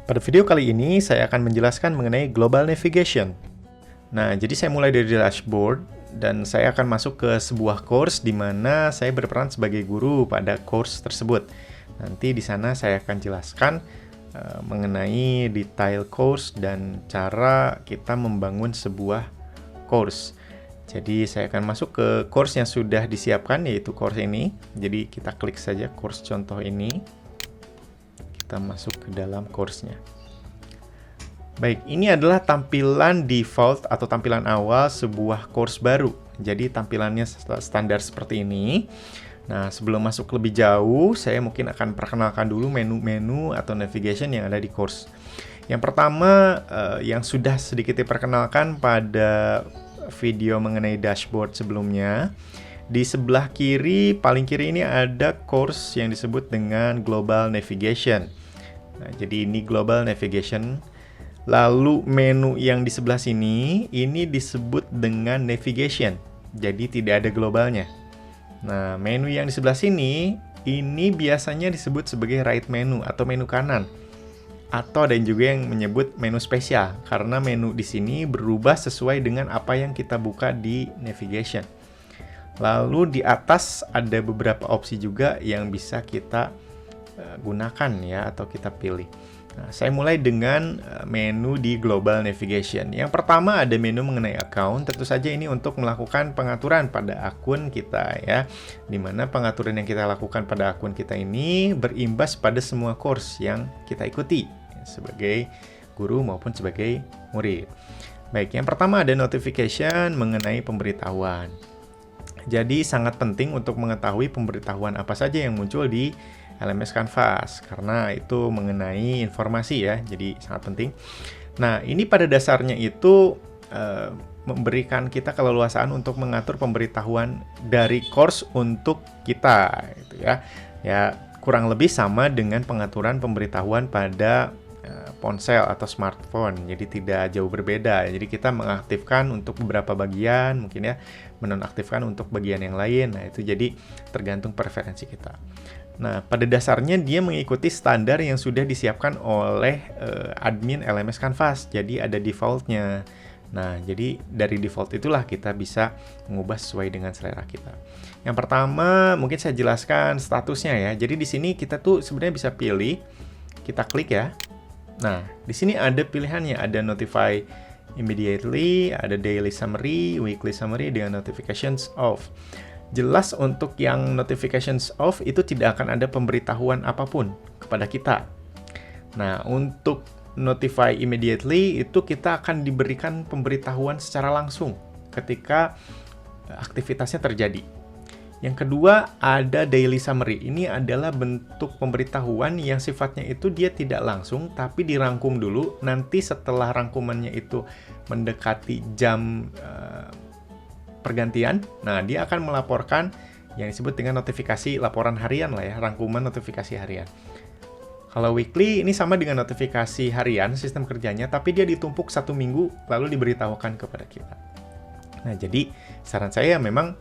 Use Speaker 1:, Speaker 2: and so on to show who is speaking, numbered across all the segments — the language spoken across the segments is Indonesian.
Speaker 1: Pada video kali ini, saya akan menjelaskan mengenai Global Navigation. Nah, jadi saya mulai dari dashboard, dan saya akan masuk ke sebuah course di mana saya berperan sebagai guru pada course tersebut. Nanti di sana saya akan jelaskan mengenai detail course dan cara kita membangun sebuah course. Jadi saya akan masuk ke course yang sudah disiapkan, yaitu course ini. Jadi kita klik saja course contoh ini. Kita masuk ke dalam course-nya. Baik, ini adalah tampilan default atau tampilan awal sebuah course baru. Jadi tampilannya standar seperti ini. Nah, sebelum masuk lebih jauh, saya mungkin akan perkenalkan dulu menu-menu atau navigation yang ada di course. Yang pertama, yang sudah sedikit diperkenalkan pada video mengenai dashboard sebelumnya. Di sebelah kiri, paling kiri ini ada course yang disebut dengan Global Navigation. Nah, jadi ini Global Navigation. Lalu menu yang di sebelah sini, ini disebut dengan Navigation. Jadi tidak ada globalnya. Nah, menu yang di sebelah sini, ini biasanya disebut sebagai right menu atau menu kanan. Atau ada juga yang menyebut menu spesial, karena menu di sini berubah sesuai dengan apa yang kita buka di Navigation. Lalu di atas ada beberapa opsi juga yang bisa kita gunakan ya, atau kita pilih. Nah, saya mulai dengan menu di Global Navigation. Yang pertama ada menu mengenai account. Tentu saja ini untuk melakukan pengaturan pada akun kita ya. Dimana pengaturan yang kita lakukan pada akun kita ini berimbas pada semua course yang kita ikuti sebagai guru maupun sebagai murid. Baik, yang pertama ada notification mengenai pemberitahuan. Jadi sangat penting untuk mengetahui pemberitahuan apa saja yang muncul di LMS Canvas, karena itu mengenai informasi ya, jadi sangat penting. Nah, ini pada dasarnya itu memberikan kita keleluasaan untuk mengatur pemberitahuan dari course untuk kita, gitu ya. Ya, kurang lebih sama dengan pengaturan pemberitahuan pada ponsel atau smartphone, jadi tidak jauh berbeda. Jadi kita mengaktifkan untuk beberapa bagian, mungkin ya, menonaktifkan untuk bagian yang lain. Nah, itu jadi tergantung preferensi kita. Nah, pada dasarnya dia mengikuti standar yang sudah disiapkan oleh admin LMS Canvas. Jadi ada default-nya. Nah, jadi dari default itulah kita bisa mengubah sesuai dengan selera kita. Yang pertama, mungkin saya jelaskan statusnya ya. Jadi di sini kita tuh sebenarnya bisa pilih, kita klik ya. Nah, di sini ada pilihannya, ada notify immediately, ada daily summary, weekly summary dengan notifications off. Jelas untuk yang notifications off itu tidak akan ada pemberitahuan apapun kepada kita. Nah, untuk notify immediately itu kita akan diberikan pemberitahuan secara langsung ketika aktivitasnya terjadi. Yang kedua, ada daily summary. Ini adalah bentuk pemberitahuan yang sifatnya itu dia tidak langsung, tapi dirangkum dulu. Nanti setelah rangkumannya itu mendekati jam pergantian, nah dia akan melaporkan yang disebut dengan notifikasi laporan harian lah ya, rangkuman notifikasi harian. Kalau weekly, ini sama dengan notifikasi harian, sistem kerjanya, tapi dia ditumpuk 1 minggu, lalu diberitahukan kepada kita. Nah, jadi saran saya memang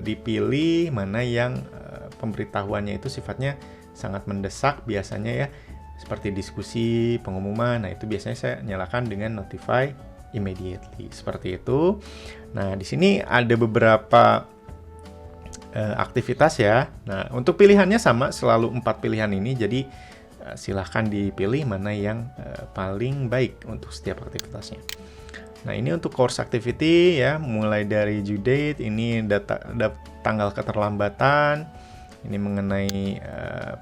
Speaker 1: dipilih mana yang pemberitahuannya itu sifatnya sangat mendesak biasanya ya, seperti diskusi, pengumuman. Nah, itu biasanya saya nyalakan dengan notify immediately, seperti itu. Nah, di sini ada beberapa aktivitas ya. Nah, untuk pilihannya sama, selalu 4 pilihan ini, jadi silahkan dipilih mana yang paling baik untuk setiap aktivitasnya. Nah, ini untuk course activity ya, mulai dari due date, ini tanggal keterlambatan, ini mengenai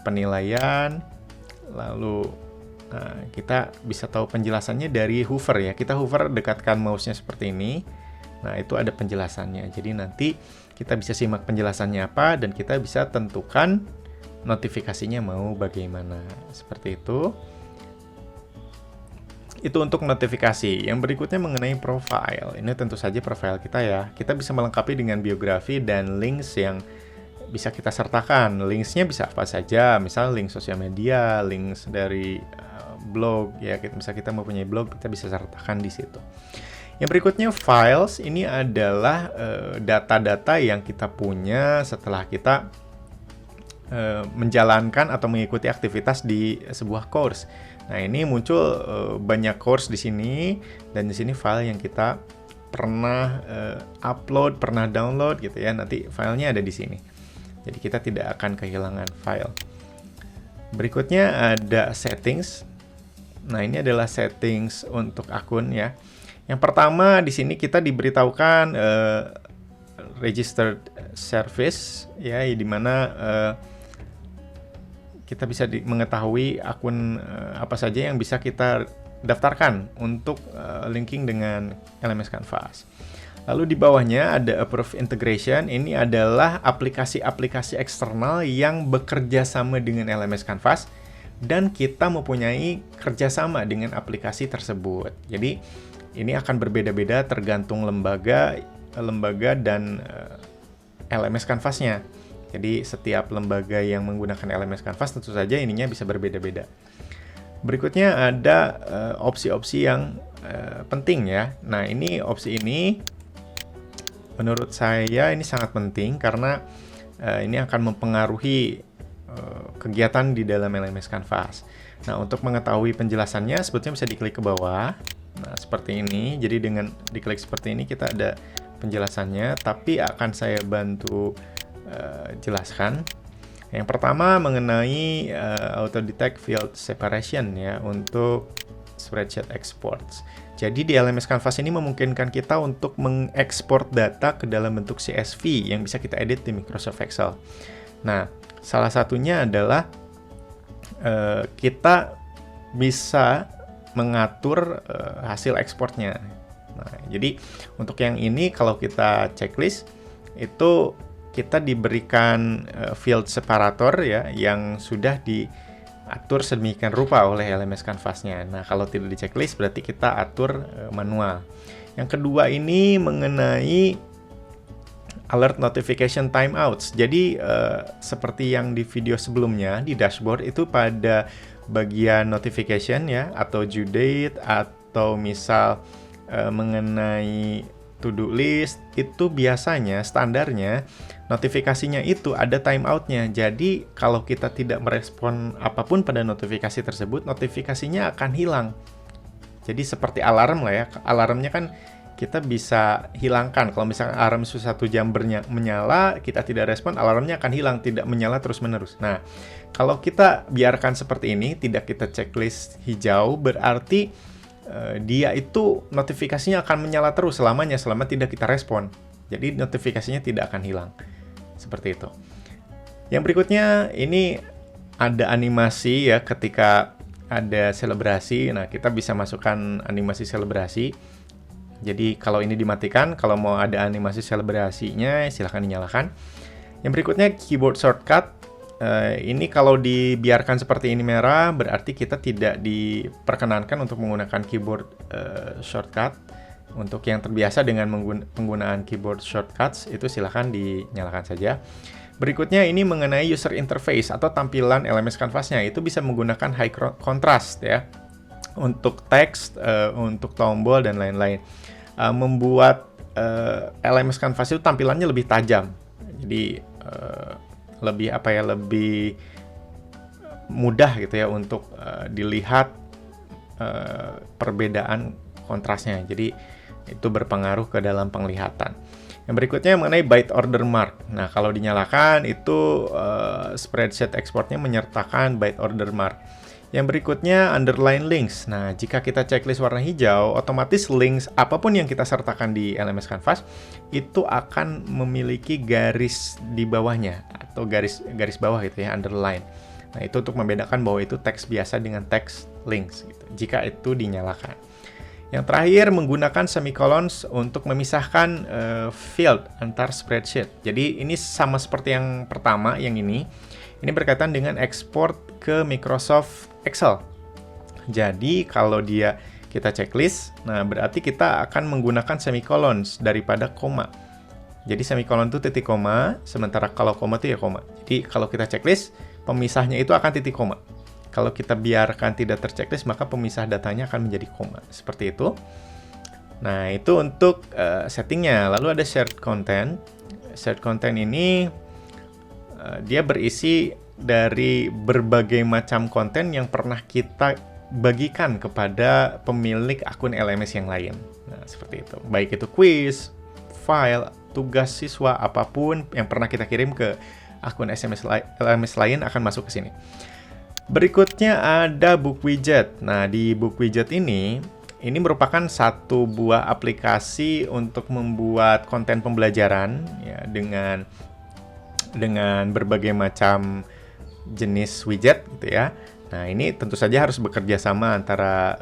Speaker 1: penilaian, lalu kita bisa tahu penjelasannya dari hover ya. Kita hover, dekatkan mouse-nya seperti ini. Nah, itu ada penjelasannya. Jadi nanti kita bisa simak penjelasannya apa, dan kita bisa tentukan notifikasinya mau bagaimana. Seperti itu. Itu untuk notifikasi. Yang berikutnya mengenai profile. Ini tentu saja profile kita ya. Kita bisa melengkapi dengan biografi dan links yang bisa kita sertakan. Linksnya bisa apa saja, misal link sosial media, links dari blog ya. Misalnya kita mempunyai blog, kita bisa sertakan di situ. Yang berikutnya files. Ini adalah data-data yang kita punya setelah kita menjalankan atau mengikuti aktivitas di sebuah course. Nah, ini muncul banyak course di sini, dan di sini file yang kita pernah upload, pernah download gitu ya. Nanti filenya ada di sini. Jadi kita tidak akan kehilangan file. Berikutnya ada settings. Nah, ini adalah settings untuk akun ya. Yang pertama di sini kita diberitahukan registered service ya, di mana kita bisa mengetahui akun apa saja yang bisa kita daftarkan untuk linking dengan LMS Canvas. Lalu di bawahnya ada Approve Integration. Ini adalah aplikasi-aplikasi eksternal yang bekerja sama dengan LMS Canvas dan kita mempunyai kerjasama dengan aplikasi tersebut. Jadi ini akan berbeda-beda tergantung lembaga dan LMS Canvas-nya. Jadi setiap lembaga yang menggunakan LMS Canvas tentu saja ininya bisa berbeda-beda. Berikutnya ada opsi-opsi yang penting ya. Nah, ini opsi ini menurut saya ini sangat penting karena ini akan mempengaruhi kegiatan di dalam LMS Canvas. Nah, untuk mengetahui penjelasannya sebetulnya bisa diklik ke bawah. Nah, seperti ini. Jadi dengan diklik seperti ini kita ada penjelasannya, tapi akan saya bantu jelaskan. Yang pertama mengenai auto detect field separation ya untuk spreadsheet exports. Jadi di LMS Canvas ini memungkinkan kita untuk mengekspor data ke dalam bentuk CSV yang bisa kita edit di Microsoft Excel. Nah, salah satunya adalah kita bisa mengatur hasil ekspornya. Nah, jadi untuk yang ini kalau kita checklist itu kita diberikan field separator ya yang sudah diatur sedemikian rupa oleh LMS Canvas-nya. Nah, kalau tidak di checklist berarti kita atur manual. Yang kedua ini mengenai alert notification timeouts. Jadi seperti yang di video sebelumnya di dashboard itu pada bagian notification ya, atau due date, atau misal mengenai to-do list, itu biasanya standarnya notifikasinya itu ada timeoutnya. Jadi kalau kita tidak merespon apapun pada notifikasi tersebut, notifikasinya akan hilang. Jadi seperti alarm lah ya, alarmnya kan kita bisa hilangkan. Kalau misalnya alarm 1 jam menyala, kita tidak respon, alarmnya akan hilang, tidak menyala terus-menerus. Nah, kalau kita biarkan seperti ini, tidak kita checklist hijau, berarti dia itu notifikasinya akan menyala terus selamanya, selama tidak kita respon. Jadi notifikasinya tidak akan hilang. Seperti itu. Yang berikutnya, ini ada animasi ya ketika ada selebrasi. Nah, kita bisa masukkan animasi selebrasi. Jadi kalau ini dimatikan, kalau mau ada animasi selebrasinya silahkan dinyalakan. Yang berikutnya keyboard shortcut. Ini kalau dibiarkan seperti ini merah, berarti kita tidak diperkenankan untuk menggunakan keyboard shortcut. Untuk yang terbiasa dengan penggunaan keyboard shortcuts, itu silahkan dinyalakan saja. Berikutnya ini mengenai user interface atau tampilan LMS Canvas-nya. Itu bisa menggunakan high contrast ya. Untuk teks, untuk tombol, dan lain-lain. Membuat LMS Canvas itu tampilannya lebih tajam. Jadi lebih mudah gitu ya untuk dilihat perbedaan kontrasnya. Jadi itu berpengaruh ke dalam penglihatan. Yang berikutnya mengenai byte order mark. Nah, kalau dinyalakan itu spreadsheet exportnya menyertakan byte order mark. Yang berikutnya underline links. Nah, jika kita checklist warna hijau, otomatis links apapun yang kita sertakan di LMS Canvas itu akan memiliki garis di bawahnya atau garis bawah gitu ya, underline. Nah, itu untuk membedakan bahwa itu teks biasa dengan teks links gitu, jika itu dinyalakan. Yang terakhir menggunakan semicolons untuk memisahkan field antar spreadsheet. Jadi ini sama seperti yang pertama, yang ini berkaitan dengan ekspor ke Microsoft Excel. Jadi kalau kita checklist, nah berarti kita akan menggunakan semicolons daripada koma. Jadi semicolon itu titik koma, sementara kalau koma itu ya koma. Jadi kalau kita checklist, pemisahnya itu akan titik koma. Kalau kita biarkan tidak terchecklist, maka pemisah datanya akan menjadi koma. Seperti itu. Nah, itu untuk settingnya. Lalu ada shared content. Shared content ini dia berisi dari berbagai macam konten yang pernah kita bagikan kepada pemilik akun LMS yang lain. Nah, seperti itu. Baik itu quiz, file, tugas siswa, apapun yang pernah kita kirim ke akun LMS lain akan masuk ke sini. Berikutnya ada Book Widget. Nah, di Book Widget ini merupakan satu buah aplikasi untuk membuat konten pembelajaran ya, dengan berbagai macam jenis widget gitu ya. Nah, ini tentu saja harus bekerja sama antara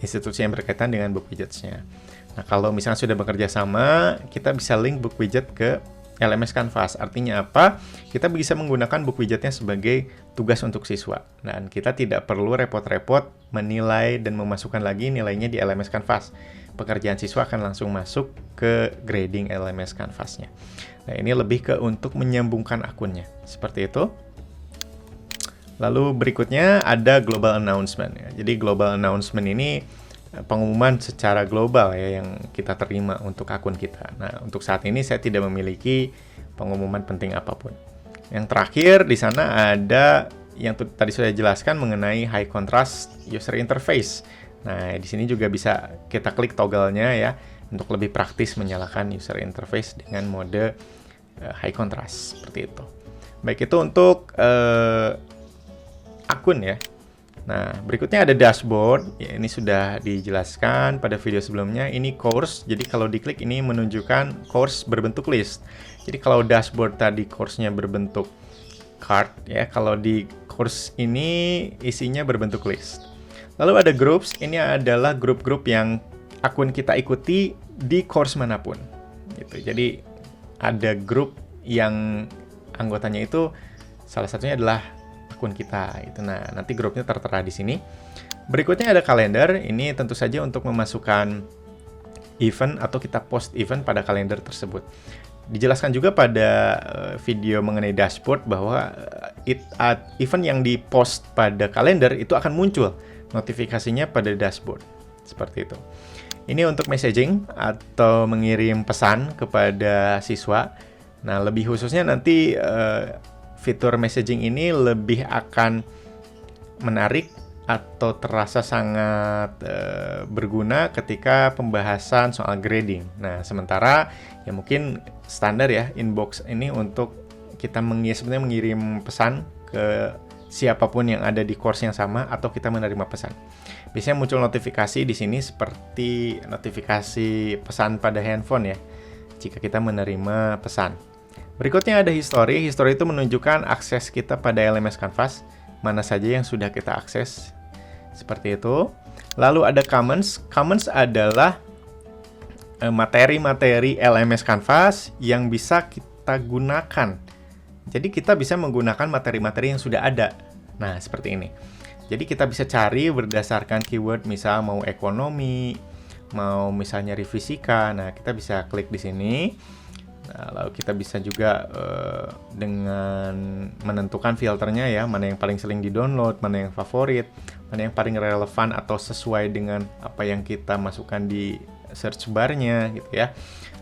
Speaker 1: institusi yang berkaitan dengan Book Widgets-nya. Nah, kalau misalnya sudah bekerja sama, kita bisa link Book Widget ke LMS Canvas. Artinya apa? Kita bisa menggunakan Book Widget-nya sebagai tugas untuk siswa. Dan kita tidak perlu repot-repot menilai dan memasukkan lagi nilainya di LMS Canvas. Pekerjaan siswa akan langsung masuk ke grading LMS Canvas-nya. Nah, ini lebih ke untuk menyambungkan akunnya. Seperti itu. Lalu berikutnya ada global announcement ya. Jadi global announcement ini pengumuman secara global ya yang kita terima untuk akun kita. Nah, untuk saat ini saya tidak memiliki pengumuman penting apapun. Yang terakhir di sana ada yang tadi sudah jelaskan mengenai high contrast user interface. Nah, di sini juga bisa kita klik toggle-nya ya untuk lebih praktis menyalakan user interface dengan mode high contrast seperti itu. Baik, itu untuk akun ya. Nah, berikutnya ada dashboard. Ya, ini sudah dijelaskan pada video sebelumnya. Ini course. Jadi kalau diklik ini menunjukkan course berbentuk list. Jadi kalau dashboard tadi course-nya berbentuk card ya, kalau di course ini isinya berbentuk list. Lalu ada groups. Ini adalah grup-grup yang akun kita ikuti di course manapun. Gitu. Jadi ada grup yang anggotanya itu salah satunya adalah akun kita itu. Nah, nanti grupnya tertera di sini. Berikutnya ada kalender. Ini tentu saja untuk memasukkan event atau kita post event pada kalender tersebut. Dijelaskan juga pada video mengenai dashboard bahwa event yang dipost pada kalender itu akan muncul notifikasinya pada dashboard. Seperti itu. Ini untuk messaging atau mengirim pesan kepada siswa. Nah, lebih khususnya nanti fitur messaging ini lebih akan menarik atau terasa sangat berguna ketika pembahasan soal grading. Nah, sementara ya mungkin standar ya inbox ini untuk kita sebenarnya mengirim pesan ke siapapun yang ada di course yang sama atau kita menerima pesan. Biasanya muncul notifikasi di sini seperti notifikasi pesan pada handphone ya, jika kita menerima pesan. Berikutnya ada history. History itu menunjukkan akses kita pada LMS Canvas, mana saja yang sudah kita akses. Seperti itu. Lalu ada comments. Comments adalah materi-materi LMS Canvas yang bisa kita gunakan. Jadi kita bisa menggunakan materi-materi yang sudah ada. Nah, seperti ini. Jadi kita bisa cari berdasarkan keyword, misal mau ekonomi, mau misalnya fisika. Nah, kita bisa klik di sini. Nah, lalu kita bisa juga dengan menentukan filternya ya, mana yang paling sering di-download, mana yang favorit, mana yang paling relevan atau sesuai dengan apa yang kita masukkan di search bar-nya gitu ya.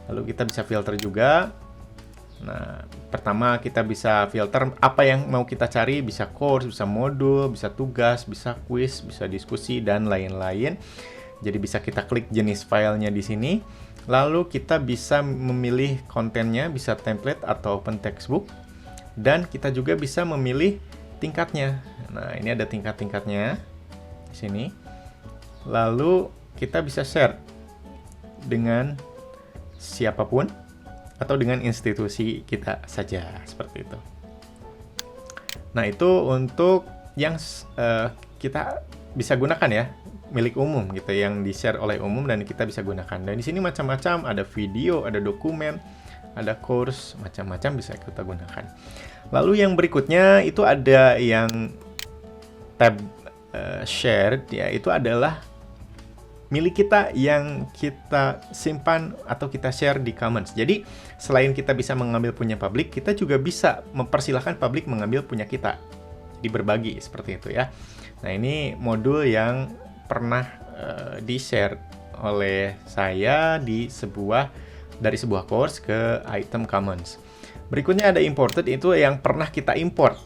Speaker 1: Lalu kita bisa filter juga. Nah, pertama kita bisa filter apa yang mau kita cari, bisa course, bisa modul, bisa tugas, bisa quiz, bisa diskusi, dan lain-lain. Jadi bisa kita klik jenis filenya di sini. Lalu kita bisa memilih kontennya, bisa template atau open textbook. Dan kita juga bisa memilih tingkatnya. Nah, ini ada tingkat-tingkatnya di sini. Lalu kita bisa share dengan siapapun atau dengan institusi kita saja, seperti itu. Nah, itu untuk yang kita bisa gunakan ya, milik umum gitu, yang di-share oleh umum dan kita bisa gunakan. Dan di sini macam-macam, ada video, ada dokumen, ada course, macam-macam bisa kita gunakan. Lalu yang berikutnya itu ada yang tab shared ya, itu adalah milik kita yang kita simpan atau kita share di Commons. Jadi selain kita bisa mengambil punya publik, kita juga bisa mempersilahkan publik mengambil punya kita. Jadi berbagi seperti itu ya. Nah, ini modul yang pernah di-share oleh saya dari sebuah course ke item Commons. Berikutnya ada imported, itu yang pernah kita import.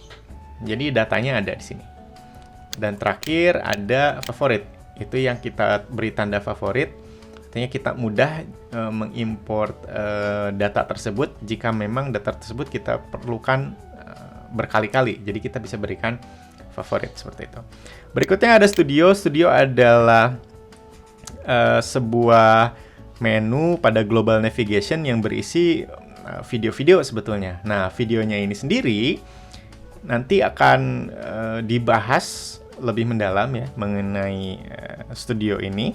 Speaker 1: Jadi datanya ada di sini. Dan terakhir ada favorit. Itu yang kita beri tanda favorit. Artinya kita mudah mengimport data tersebut jika memang data tersebut kita perlukan berkali-kali. Jadi kita bisa berikan favorit seperti itu. Berikutnya ada Studio. Studio adalah sebuah menu pada Global Navigation yang berisi video-video sebetulnya. Nah, videonya ini sendiri nanti akan dibahas lebih mendalam ya mengenai Studio ini.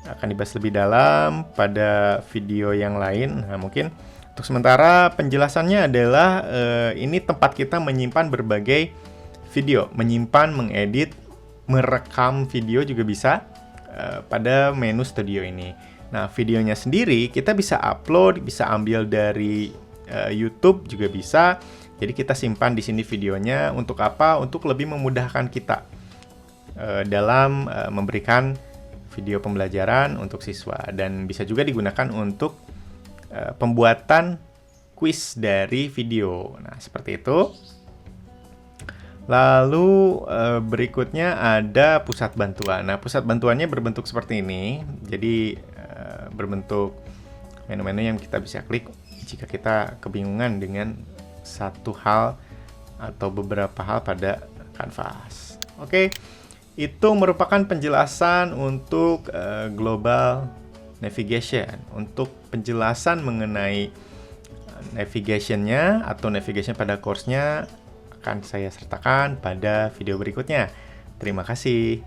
Speaker 1: Akan dibahas lebih dalam pada video yang lain. Nah, mungkin untuk sementara penjelasannya adalah ini tempat kita menyimpan berbagai video, menyimpan, mengedit, merekam video juga bisa pada menu Studio ini. Nah, videonya sendiri kita bisa upload, bisa ambil dari YouTube juga bisa. Jadi kita simpan di sini videonya untuk apa? Untuk lebih memudahkan kita dalam memberikan video pembelajaran untuk siswa, dan bisa juga digunakan untuk pembuatan kuis dari video. Nah, seperti itu. Lalu berikutnya ada pusat bantuan. Nah, pusat bantuannya berbentuk seperti ini. Jadi berbentuk menu-menu yang kita bisa klik jika kita kebingungan dengan satu hal atau beberapa hal pada kanvas. Oke, itu merupakan penjelasan untuk Global Navigation. Untuk penjelasan mengenai navigation-nya atau navigation pada course-nya akan saya sertakan pada video berikutnya. Terima kasih.